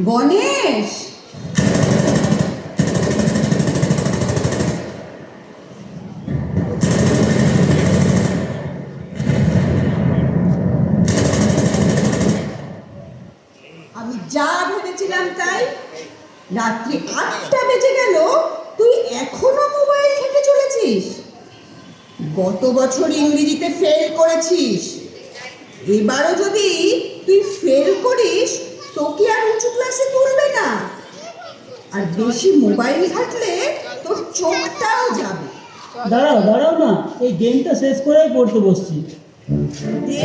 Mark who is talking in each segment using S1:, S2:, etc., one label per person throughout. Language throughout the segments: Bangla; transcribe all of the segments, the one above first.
S1: গণেশ, আমি যা ভেবেছিলাম তাই। রাত্রি 8টা বেজে গেল, তুই এখনো মোবাইল ঘেঁটে চলেছিস। গত বছর ইংরেজিতে ফেল করেছিস, এবারও যদি তুই ফেল করিস তোকে আর উঁচু ক্লাসে তুলবে না। আর বেশি মোবাইল ঘাটলে তোর চোখটাও যাবে।
S2: দাঁড়াও দাঁড়াও না, এই গেমটা শেষ করেই পড়তে বসছি।
S1: দে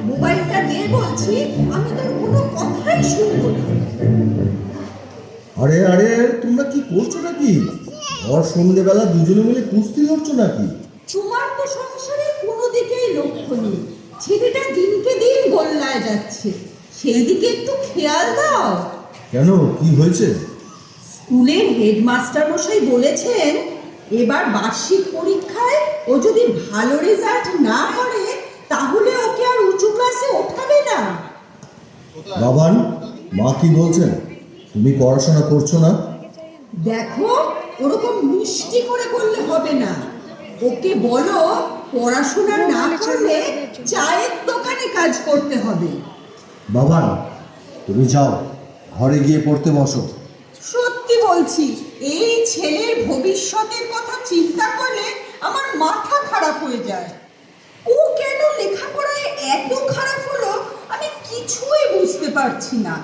S1: মোবাইলটা দে বলছি, আমি তোর কোনো কথাই শুনবো না।
S3: আরে আরে তোমরা কি করছো নাকি? আর সন্ধ্যেবেলা দুজনে মিলে কুস্তি লড়ছো নাকি?
S1: তোমার তো সংসারে কোনো দিকেই লক্ষ্য নেই, ছেলেটা দিনকে দিন গোল্লায় যাচ্ছে, সেই দিকে একটু খেয়াল দাও।
S3: কেন, কি হয়েছে?
S1: স্কুলের হেডমাস্টার মশাই বলেছেন এবার বার্ষিক পরীক্ষায় ও যদি ভালো রেজাল্ট না করে তাহলে ওকে আর উঁচু ক্লাসে ওঠাবে না।
S3: বাবান, মা কি বলছেন? তুমি পড়াশোনা করছো না?
S1: দেখো, ওরকম মিষ্টি করে বললে হবে না। ওকে বলো পড়াশোনা না করলে চায়ের দোকানে কাজ করতে হবে।
S3: বাবান, তুমি যাও, ঘরে গিয়ে পড়তে বসো।
S1: সত্যি বলছি, এই ছেলের ভবিষ্যতের কথা চিন্তা করলে আমার মাথা খারাপ হয়ে যায়। ও কেন লেখাপড়ায় এত খারাপ হলো আমি কিছুই বুঝতে পারছি না।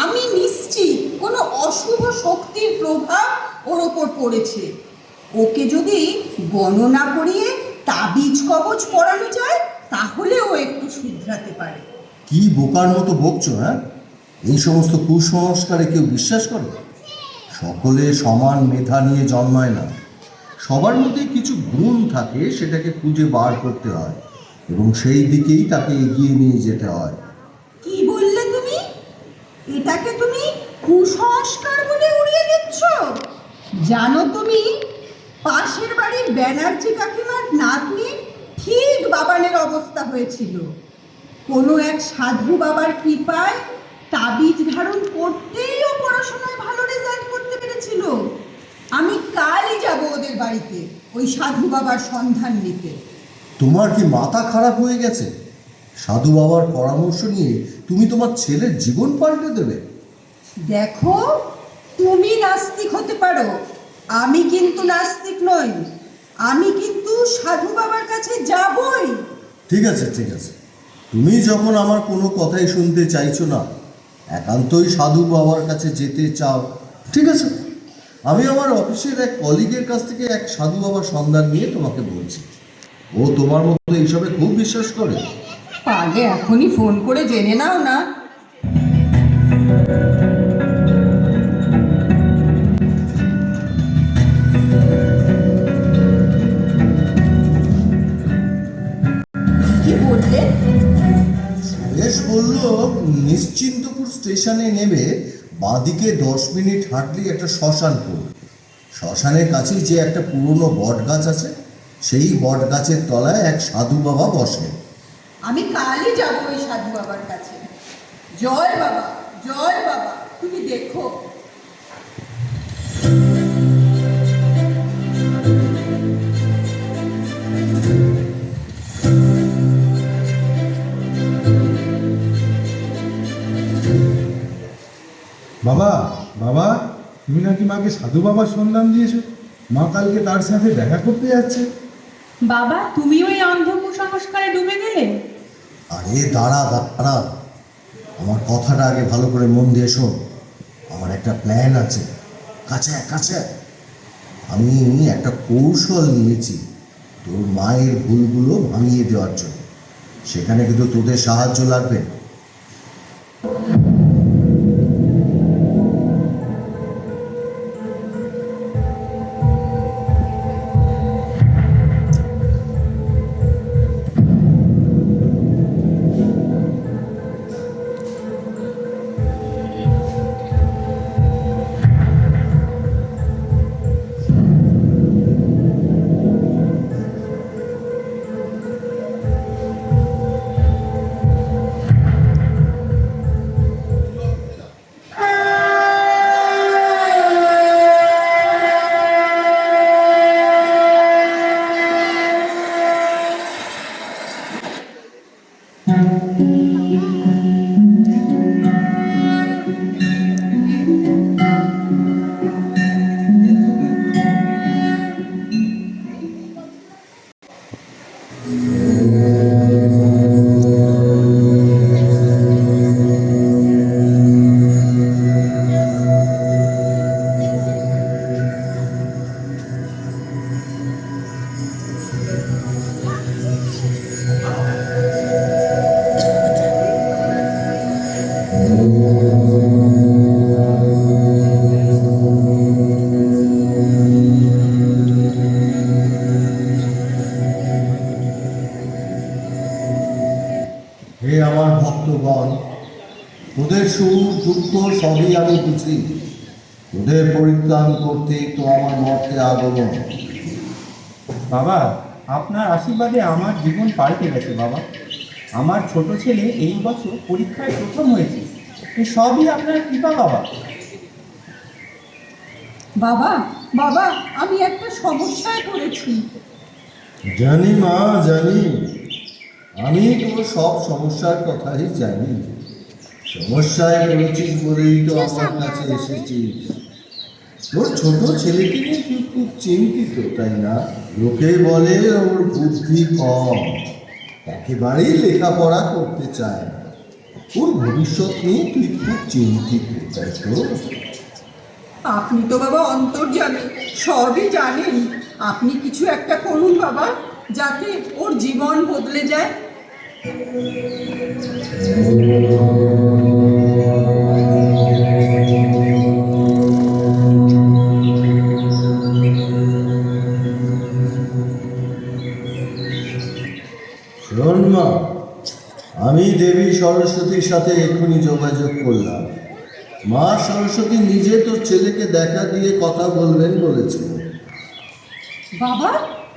S1: আমি নিশ্চিত কোনো অশুভ শক্তির প্রভাব ওর ওপর পড়েছে। ওকে যদি গণনা করিয়ে তাবিজ কবজ পড়ানো যায় তাহলে ও একটু শুধরাতে পারে।
S3: কি বোকার মতো বকছো? হ্যাঁ, এই সমস্ত কুসংস্কারে কেউ বিশ্বাস করে? সকলে সমান মেধা নিয়ে জন্মায় না। সবার মধ্যে কিছু গুণ থাকে, সেটাকে খুঁজে বার করতে হয় এবং সেই দিকেই তাকে এগিয়ে নিয়ে যেতে হয়।
S1: কি বললে তুমি? এটাকে তুমি কুসংস্কার বলে উড়িয়ে দিচ্ছ? জানো তুমি, পাশের বাড়ির ব্যানার্জি কাকিমার নাতনি ঠিক বাবানের অবস্থা হয়েছিল। কোনো এক সাধু বাবার কৃপায় তাবিজ ধারণ করতেই ও পড়াশোনায় ভালো রেজাল্ট করতে পেরেছিল। আমি কালই যাব ওদের বাড়িতে ওই সাধু বাবার সন্ধান নিতে।
S3: তোমার কি মাথা খারাপ হয়ে গেছে? সাধু বাবার পরামর্শ নিয়ে তুমি তোমার ছেলের জীবন পাল্টে দেবে?
S1: দেখো, তুমি নাস্তিক হতে পারো, আমি কিন্তু নাস্তিক নই। আমি কিন্তু সাধু বাবার কাছে যাবই।
S3: ঠিক আছে ঠিক আছে, তুমি যখন আমার কোনো কথাই শুনতে চাইছো না, একান্তই সাধু বাবার কাছে যেতে চাও, ঠিক আছে। আমি আমার অফিসের এক কলিগের কাছ থেকে এক সাধু বাবার সন্ধান নিয়ে তোমাকে বলছি। ও তোমার মতো এইসবে খুব বিশ্বাস করে।
S1: পারলে এখনই ফোন করে জেনে নাও না। কি বললে?
S3: সুরেশ বলল নিশ্চিন্তপুর স্টেশনে নেমে বাঁদিকে 10 মিনিট হাঁটলেই একটা শ্মশান পড়বে। শ্মশানের কাছেই যে একটা পুরনো বট গাছ আছে, সেই বট গাছের তলায় এক সাধু বাবা বসেন।
S1: আমি কালই যাবো ওই সাধু বাবার কাছে। জয় বাবা, জয় বাবা, তুমি দেখো।
S4: বাবা, বাবা, তুমি নাকি মাকে সাধু বাবার সন্ধান দিয়েছো? মা কালকে তার সাথে দেখা করতে যাচ্ছে।
S5: বাবা, তুমি ওই অন্ধ কুসংস্কারে ডুবে গেলে?
S3: আরে দাঁড়া দাঁড়া, আমার কথাটা আগে ভালো করে মন দিয়ে শোন। আমার একটা প্ল্যান আছে, কাছে কাছে। আমি একটা কৌশল নিয়েছি তোর মায়ের ভুলগুলো ভাঙিয়ে দেওয়ার জন্য। সেখানে কিন্তু তোদের সাহায্য লাগবে। হে আমার ভক্তগণ, তোদের সুখ দুঃখ সবই আমি বুঝি। তোদের পরিত্রাণ করতেই তো আমার মর্তে আগমন।
S6: বাবা, আপনার আশীর্বাদে আমার জীবন পাল্টে গেছে বাবা। আমার ছোট ছেলে এই বছর পরীক্ষায় প্রথম হয়েছে। এ সবই আপনার কৃপা বাবা।
S1: বাবা বাবা, আমি একটা সমস্যায় পড়েছি।
S3: জানি মা, জানি। আমি তোর সব সমস্যার কথাই জানি। সমস্যায় পড়েছিস বলেই তো আমার কাছে এসেছিস। তোর ছোট ছেলেকে নিয়ে তুই খুব চিন্তিত, তাই না? লোকে বলে ওর বুদ্ধি কম, একেবারেই লেখাপড়া করতে চায় না। ওর ভবিষ্যৎ নিয়ে তুই খুব চিন্তিত, তাই তো?
S1: আপনি তো বাবা অন্তর্যামী, সবই জানেন। আপনি কিছু একটা করুন বাবা, যাতে ওর জীবন বদলে যায়।
S3: শোন মা, আমি দেবী সরস্বতীর সাথে এক্ষুনি যোগাযোগ করলাম। মা সরস্বতী নিজে তোর ছেলেকে দেখা দিয়ে কথা বলবেন বলেছেন।
S1: বাবা,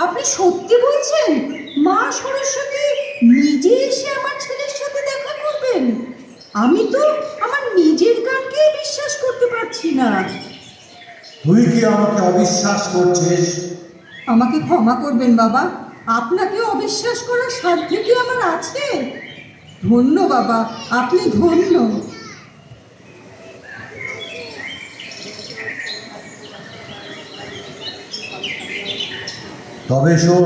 S1: আপনি সত্যি বলছেন? মা সরস্বতী নিজে এসে আমার ছেলের সাথে দেখা করবেন? আমি তো আমার নিজের কানকেই বিশ্বাস করতে পারছি না।
S3: তুই কি আমাকে অবিশ্বাস করছিস?
S1: আমাকে ক্ষমা করবেন বাবা, আপনাকে অবিশ্বাস করার সাধ্য কি আমার আছে? ধন্য বাবা, আপনি ধন্য।
S3: তবে শোন,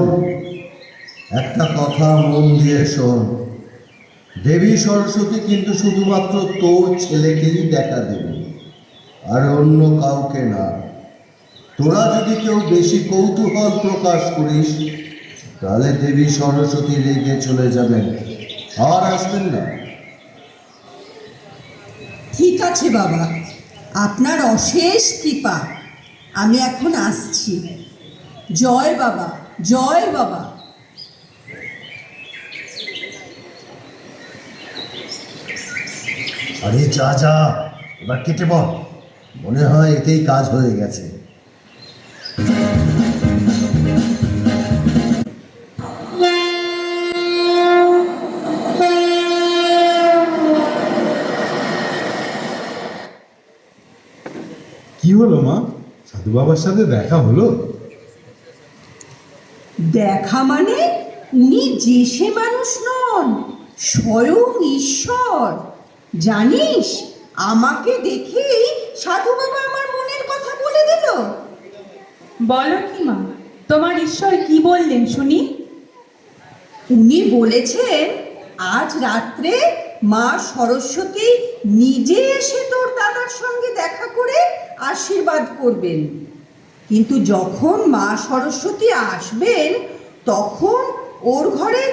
S3: একটা কথা মন দিয়ে শোন। দেবী সরস্বতী কিন্তু শুধুমাত্র তোর ছেলেকেই দেখা দেবে, আর অন্য কাউকে না। তোরা যদি কেউ বেশি কৌতূহল প্রকাশ করিস, তাহলে দেবী সরস্বতী রেগে চলে যাবেন, আর আসবেন না।
S1: ঠিক আছে বাবা, আপনার অশেষ কৃপা। আমি এখন আসছি। জয় বাবা, জয় বাবা।
S3: আরে যা যা, এবার কেটে বল। মনে হয় এতেই কাজ হয়ে গেছে।
S4: কি হলো মা, সাধু বাবার সাথে দেখা হলো?
S1: দেখা মানে? উনি যে সে মানুষ নন, স্বয়ং ঈশ্বর। জানিস, আমাকে দেখেই সাধু বাবা আমার মনের কথা বলে দিল।
S5: বলো কি মা, তোমার ঈশ্বর কি বললেন শুনি?
S1: উনি বলেছেন আজ রাত্রে মা সরস্বতী নিজে এসে তোর দাদার সঙ্গে দেখা করে আশীর্বাদ করবেন। কিন্তু যখন মা সরস্বতী আসবেন, তখন ওর ঘরে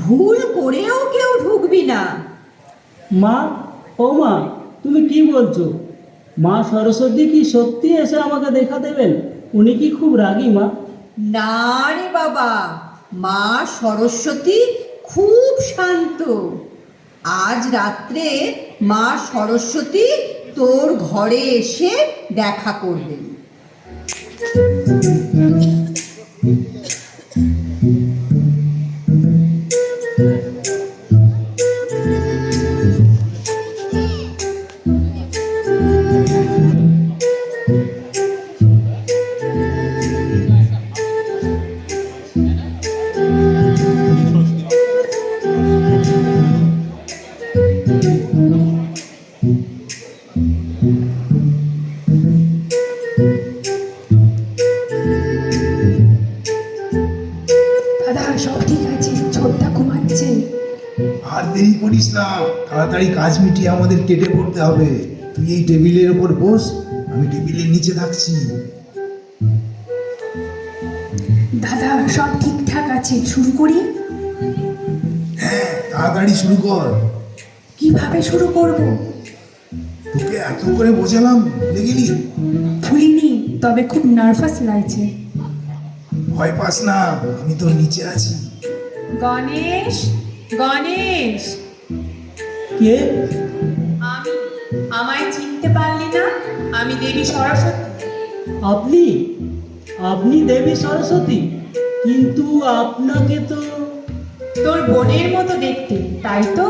S1: ভুল করেও কেউ ঢুকবি না।
S2: মা, ও মা, তুমি কি বলছো? মা সরস্বতী কি সত্যি এসে আমাকে দেখা দেবেন? উনি কি খুব রাগী মা?
S1: না রে বাবা, মা সরস্বতী খুব শান্ত। আজ রাত্রে মা সরস্বতী তোর ঘরে এসে দেখা করবেন।
S7: দাদা, সব ঠিক আছে, ছোটটা ঘুমাচ্ছে।
S8: আর দেরি করিস না, তাড়াতাড়ি কাজ মিটিয়ে আমাদের কেটে পড়তে হবে। তুই এই টেবিলের ওপর বস, আমি টেবিলের নিচে থাকছি।
S7: দাদা, সব ঠিকঠাক আছে, শুরু করি?
S8: হ্যাঁ, তাড়াতাড়ি শুরু কর।
S7: কিভাবে শুরু করব?
S8: তোকে এত করে বোঝালাম, ভুলে গেলি?
S7: ভুলিনি, তবে খুব নার্ভাস লাগছে।
S8: ভয় পাস না, আমি তোর নিচে আছি।
S5: গণেশ, গণেশ,
S2: কে?
S5: আমি, আমায় চিনতে পারলি না? আমি দেবী সরস্বতী।
S2: আপনি? আপনি দেবী সরস্বতী? কিন্তু আপনাকে তো...
S5: তোর বোনের মতো দেখতে, তাই তো?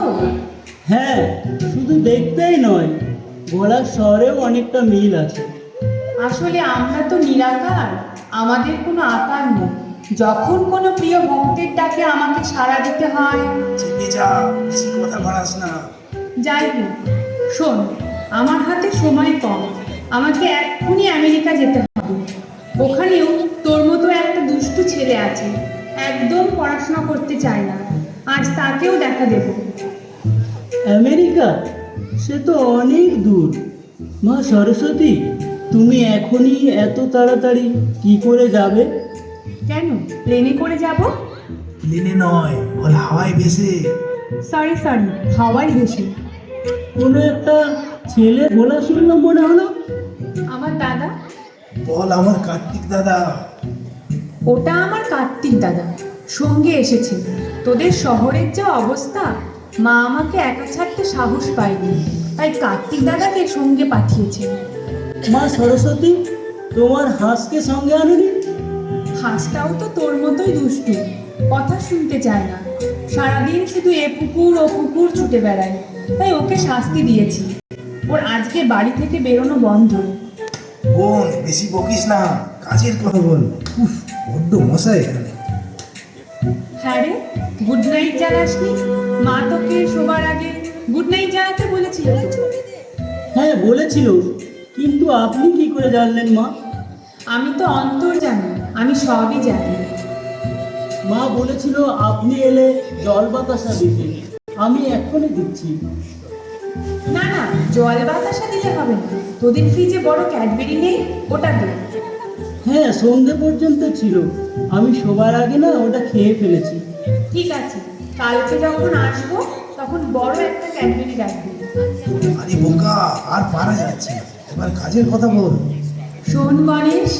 S2: হ্যাঁ, শুধু দেখতেই নয়, গলার স্বরেও অনেকটা মিল আছে।
S5: আসলে আমরা তো নিরাকার, আমাদের কোনো আকার নেই। যখন কোনো প্রিয় ভক্তের ডাকে আমাকে সাড়া দিতে হয়।
S8: চেপে যা, বেশি কথা বাড়াস না।
S5: যাই হোক, শোন, আমার হাতে সময় কম, আমাকে এক্ষুনি আমেরিকা যেতে হবে। ওখানেও তোর মতো একটা দুষ্টু ছেলে আছে, একদম পড়াশোনা করতে চায় না। আজ তাকেও দেখা দেবো।
S2: আমেরিকা? সে তো অনেক দূর। মা সরস্বতী, তুমি এখনই এত তাড়াতাড়ি কি করে যাবে?
S5: কেন, প্লেনে করে যাব?
S8: প্লেনে নয়, বল হাওয়ায় ভেসে।
S5: সরি, হাওয়াই বেশি।
S2: কোনো একটা ছেলে বলা শুনলাম মনে হলো।
S5: আমার দাদা।
S8: বল আমার কার্তিক দাদা।
S5: ওটা আমার কার্তিক দাদা, সঙ্গে এসেছে। তোদের শহরের যা অবস্থা, মা আমাকে একা ছাড়তে সাহস পায়নি, তাই কার্তিক দাদাকে সঙ্গে পাঠিয়েছে।
S2: মা সরস্বতী, তোমার হাঁসকে সঙ্গে আনুনি?
S5: হাঁসটাও তো তোর মতোই দুষ্টু, কথা শুনতে চায় না, সারাদিন শুধু এ পুকুর ও পুকুর ছুটে বেড়ায়, তাই ওকে শাস্তি দিয়েছি। ওর আজকে বাড়ি থেকে বেরোনো বন্ধ।
S8: বোন, বেশি বকিস না, কাজের কথা বল। উফ, বড্ড মশা এখানে।
S5: হ্যাঁ রে, গুড নাইট জানাসনি? মা তোকে শোবার আগে গুড নাইট জানাতে বলেছিল তো।
S2: হ্যাঁ বলেছিল, কিন্তু আপনি কি করে জানলেন মা?
S5: আমি তো অন্তর্জামী, আমি সবই জানি।
S2: মা বলেছিল আপনি এলে জল বাতাসা দিতে। আমি এখনই দিচ্ছি।
S5: না, জল বাতাসা দিলে হবে না, তোদের ফ্রিজে বড় ক্যাডবেরি নেই? ওটা দে।
S2: হ্যাঁ, সন্ধে পর্যন্ত ছিল, আমি শোবার আগে না ওটা খেয়ে ফেলেছি।
S5: ঠিক আছে, কালকে যখন আসবো তখন বড় একটা ক্যাডবেরি রাখবি।
S8: আরে বোকা, আর পারা যাচ্ছে না, এবার কাজের কথা বল।
S5: শোন গণেশ,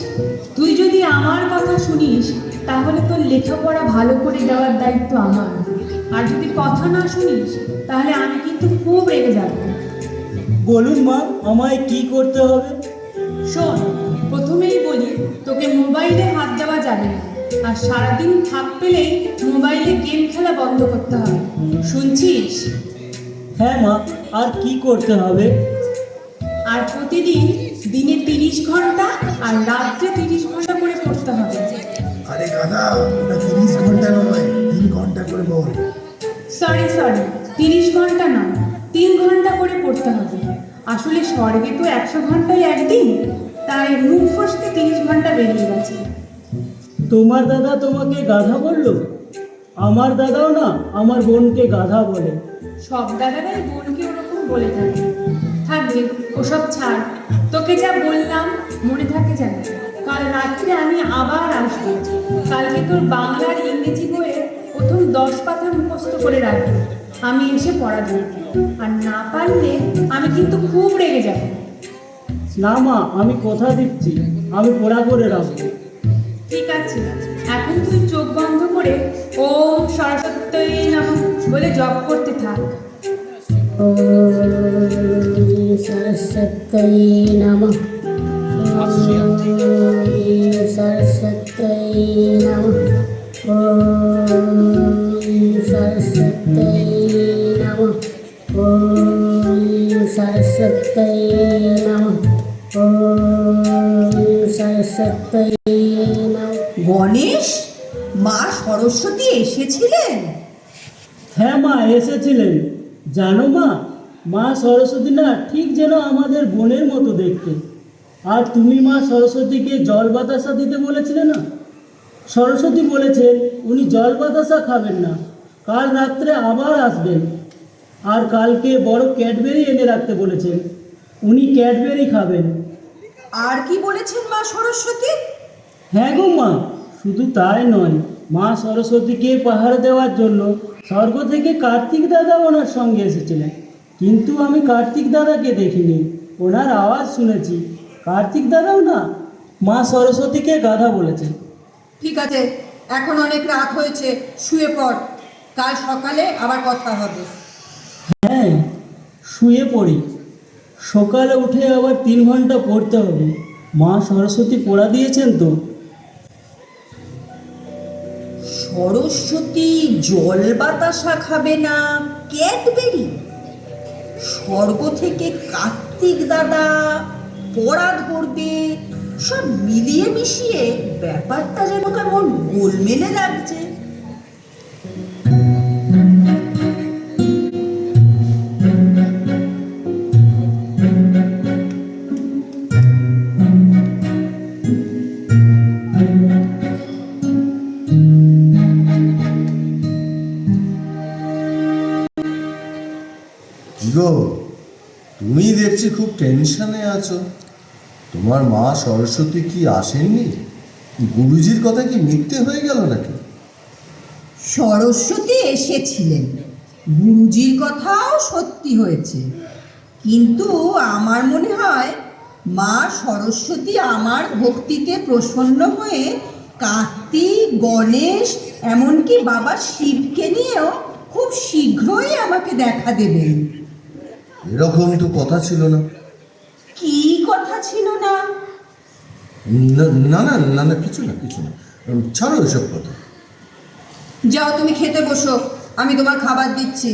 S5: তুই যদি আমার কথা শুনিস তাহলে তোর লেখাপড়া ভালো করে দেওয়ার দায়িত্ব আমার, আর যদি কথা না শুনিস তাহলে আমি কিন্তু খুব রেগে যাব।
S2: বলুন মা, আমায় কি করতে হবে?
S5: শোন, প্রথমেই বলি, তোকে মোবাইলে হাত দেওয়া যাবে না, আর সারাদিন থাক পেলেই মোবাইলে গেম খেলা বন্ধ করতে হবে, শুনছিস?
S2: হ্যাঁ মা, আর কি করতে হবে?
S5: আর প্রতিদিন দিনে 30 ঘন্টা আর রাত্রে 30 ঘন্টা করে পড়তে হবে।
S8: আরে গাধা, ওটা 30 ঘন্টা নয়, 3 ঘন্টা করে বল।
S5: সরি, 30 ঘন্টা না, 3 ঘন্টা করে পড়তে হবে। আসলে স্বর্গে তো 100 ঘন্টাই একদিন, তাই মুখ ফসকে 30 ঘন্টা বেরিয়ে গেছে।
S2: তোমার দাদা তোমাকে গাধা বললো? আমার দাদাও না আমার বোনকে গাধা বলে।
S5: সব দাদারাই বোনকে ওরকম বলে থাকে। থাকবে, ওসব ছাড়। তোকে যা বললাম মনে থাকে জানি। কাল রাত্রে আমি আবার আসবো। কালকে তোর বাংলার ইংরেজি বইয়ের প্রথম 10 পাতা মুখস্থ করে রাখবো। আমি এসে পড়া দেব, আর না পারলে আমি কিন্তু খুব রেগে যাব।
S2: না মা, আমি কথা দিচ্ছি, আমি পড়া করে রাখবো।
S5: ঠিক আছে, এখন তুই চোখ বন্ধ করে ওম সরস্বতী নমঃ বলে জপ করতে থাক।
S9: সরস্বতী নমঃ। সরস্বতী নমঃ। সরস্বতী নমঃ। সরস্বতী নমঃ। সরস্বতী নমঃ।
S1: গণেশ, মা সরস্বতী এসেছিলেন?
S2: হ্যাঁ মা, এসেছিলেন। জানো মা, মা সরস্বতী না ঠিক যেন আমাদের বোনের মতো দেখতে। আর তুমি মা সরস্বতীকে জল বাতাসা দিতে বলেছিলে না? সরস্বতী বলেছেন উনি জল বাতাসা খাবেন না, কাল রাত্রে আবার আসবেন। আর কালকে বড় ক্যাডবেরি এনে রাখতে বলেছেন, উনি ক্যাডবেরি খাবেন।
S1: আর কি বলেছেন মা সরস্বতী?
S2: হ্যাঁ গো মা, শুধু তাই নয়, মা সরস্বতীকে পাহাড় দেওয়ার জন্য স্বর্গ থেকে কার্তিক দাদা ওনার সঙ্গে এসেছিলেন। কিন্তু আমি কার্তিক দাদাকে দেখিনি, ওনার আওয়াজ শুনেছি। কার্তিক দাদাও না মা সরস্বতীকে গাধা বলেছেন।
S1: ঠিক আছে, এখন অনেক রাত হয়েছে, শুয়ে পড়, কাল সকালে আবার কথা হবে।
S2: হ্যাঁ, শুয়ে পড়ি। সকালে উঠে আবার 3 ঘন্টা পড়তে হবে। মা সরস্বতী পড়া দিয়েছেন তো?
S1: সরস্বতী জল বাতাসা খাবে না, ক্যাডবেরি? স্বর্গ থেকে কার্তিক দাদা পড়া ধরবে, সব মিলিয়ে মিশিয়ে ব্যাপারটা যেন কেমন গোলমেলে লাগছে।
S3: কি গো, তুমি দেখছি খুব টেনশনে আছো। তোমার মা সরস্বতী কি আসেননি? গুরুজির কথা কি মিথ্যে হয়ে গেল নাকি?
S1: সরস্বতী এসেছিলেন, গুরুজির কথাও সত্যি হয়েছে, কিন্তু আমার মনে হয় মা সরস্বতী আমার ভক্তিতে প্রসন্ন হয়ে কার্তিক, গণেশ, এমনকি বাবা শিবকে নিয়েও খুব শীঘ্রই আমাকে দেখা দেবেন।
S3: এরকম তো কথা ছিল না।
S1: কি কথা ছিল না?
S3: না না না না না, কিছু না কিছু না, ছাড়ো এসব কথা।
S1: যাও তুমি খেতে বসো, আমি তোমার খাবার দিচ্ছি।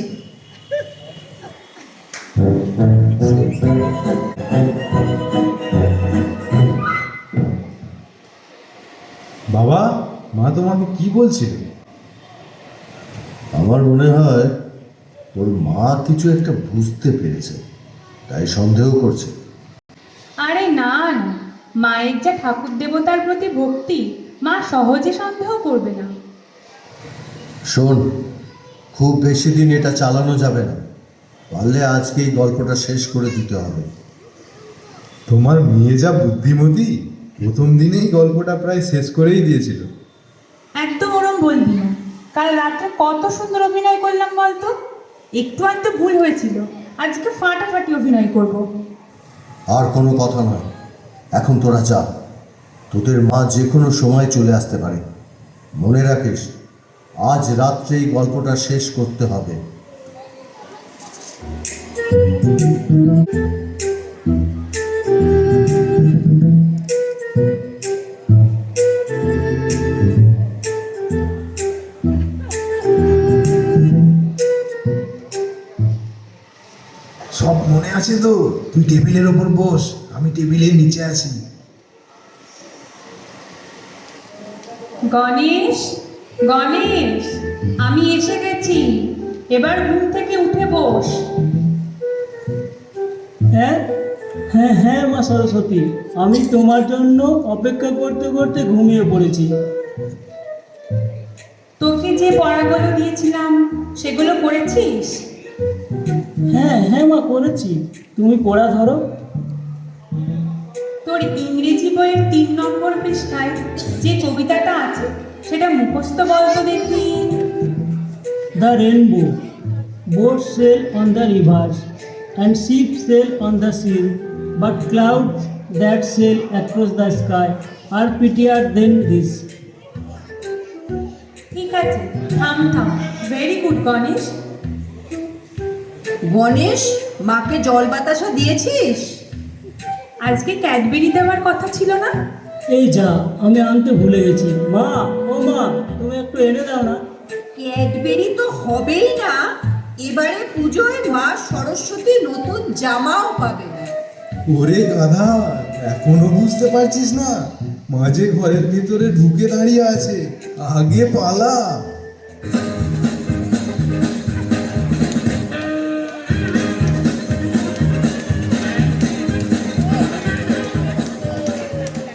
S4: বাবা, মা তোমাকে কি বলছিল?
S3: আমার মনে হয় তোর মা কিছু একটা বুঝতে পেরেছে, তাই সন্দেহ করছে।
S5: আরে না না, মায়ের যা ঠাকুর দেবতার প্রতি ভক্তি, মা সহজে সন্দেহ করবে না।
S3: শোন, খুব বেশি দিন এটা চালানো যাবে না, পারলে আজকেই গল্পটা শেষ করে দিতে হবে।
S4: তোমার মেয়ে যা বুদ্ধিমতী, প্রথম দিনেই গল্পটা প্রায় শেষ করেই দিয়েছিল।
S5: একদম ওরম বলবি না। কাল রাত্রে কত সুন্দর অভিনয় করলাম বলতো। একটু আধটু ভুল হয়েছিল, আজকে ফাটাফাটি অভিনয় করব।
S3: আর কোনো কথা নয়, এখন তোরা যা, তোদের মা যে কোনো সময় চলে আসতে পারে। মনে রাখিস, আজ রাত্রেই গল্পটা শেষ করতে হবে।
S8: সব মনে আছে তো? তুই টেবিলের ওপর বস, আমি টেবিলের নিচে আছি।
S5: গণেশ, গণেশ, আমি এসে গেছি, এবার ঘুম থেকে উঠে বস।
S2: হ্যাঁ হ্যাঁ হ্যাঁ মা সরস্বতী, আমি তোমার জন্য অপেক্ষা করতে করতে ঘুমিয়ে পড়েছি।
S5: তোকে যে পড়াগুলো দিয়েছিলাম সেগুলো পড়েছিস?
S2: হ্যাঁ হ্যাঁ মা, করেছি। তুমি পড়া ধরো।
S5: তোর ইংরেজি বইয়ের 3 নম্বর পৃষ্ঠায় যে কবিতাটা আছে সেটা মুখস্থ বলতো দেখি।
S2: The rainbow, boats sail on the rivers, and ships sail on the sea, but clouds that sail across the sky are prettier than this.
S5: ঠিক আছে, থাম থাম, ভেরি গুড গণেশ।
S1: গণেশ, মাকে জল বাতাসা দিয়েছিস?
S5: আজকে ক্যাডবেরি দেওয়ার কথা ছিল না?
S2: এই যা, আমি আনতে ভুলে গেছি। মা, ও মা, তুমি একটু এনে দাও না।
S1: ক্যাডবেরি তো হবেই না, এবারে পুজোয় মা সরস্বতী নতুন জামাও পাবে না।
S4: ওরে গাধা, এখনো বুঝতে পারছিস না? মাঝে ঘরের ভিতরে ঢুকে দাঁড়িয়ে আছে, আগে পালা।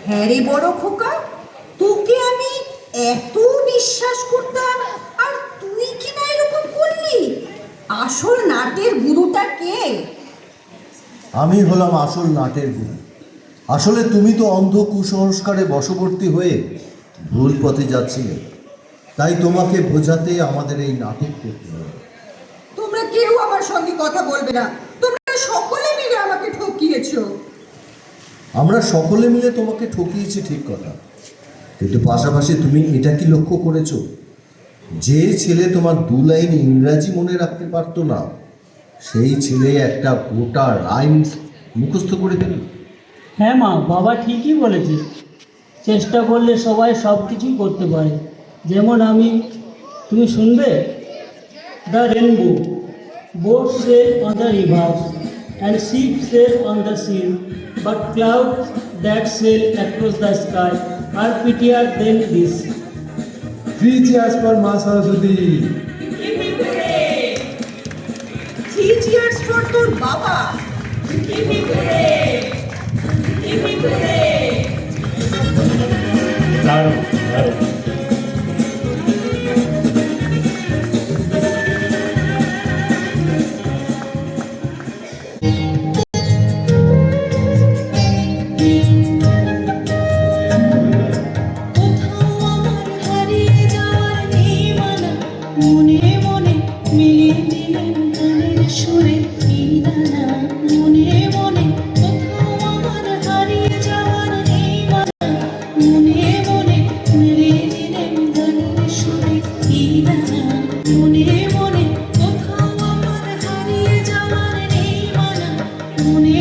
S1: হ্যাঁ রে বড় খোকা, তোকে আমি এত বিশ্বাস করতাম, আর তুই কি না এরকম করলি? আসল নাটের গুরুটা কে?
S3: আমি হলাম আসল নাটের গুরু। আসলে তুমি তো অন্ধ কুসংস্কারে বশবর্তী হয়ে ভুল পথে যাচ্ছিলে, তাই তোমাকে বোঝাতে আমাদের এই নাটক করতে হবে।
S1: তোমরা কেউ আমার সঙ্গে কথা বলবে না, তোমরা সকলে মিলে আমাকে ঠকিয়েছো।
S3: আমরা সকলে মিলে তোমাকে ঠকিয়েছি ঠিক কথা, কিন্তু পাশাপাশি তুমি এটা কি লক্ষ্য করেছো, যে ছেলে তোমার 2 লাইন ইংরাজি মনে রাখতে পারতো না, সেই ছেলে একটা গোটা রাইমস মুখস্থ করে দিল।
S2: হ্যাঁ মা, বাবা ঠিকই বলেছে। চেষ্টা করলে সবাই সব কিছুই করতে পারে। যেমন তুমি শুনবে? The rainbow, boats sail on the rivers and ships sail on the sea, but clouds that sail across the sky are prettier than this.
S4: 3 cheers for মা সরস্বতী।
S1: 3 cheers for তোর বাবা।
S2: দারুণ দারুণ।
S10: কোথাও আমার হারিয়ে যাওয়ার নেই মানা, মনে মনে মিলিয়ে দিলেন গানের সুরে এই দানা। মনে মনে কোথাও আমার হারিয়ে যাওয়ার নেই মানা, মনে মনে মিলিয়ে দিলেন গানের সুরে এই দানা। মনে মনে কোথাও আমার হারিয়ে যাওয়ার নেই মানা, মনে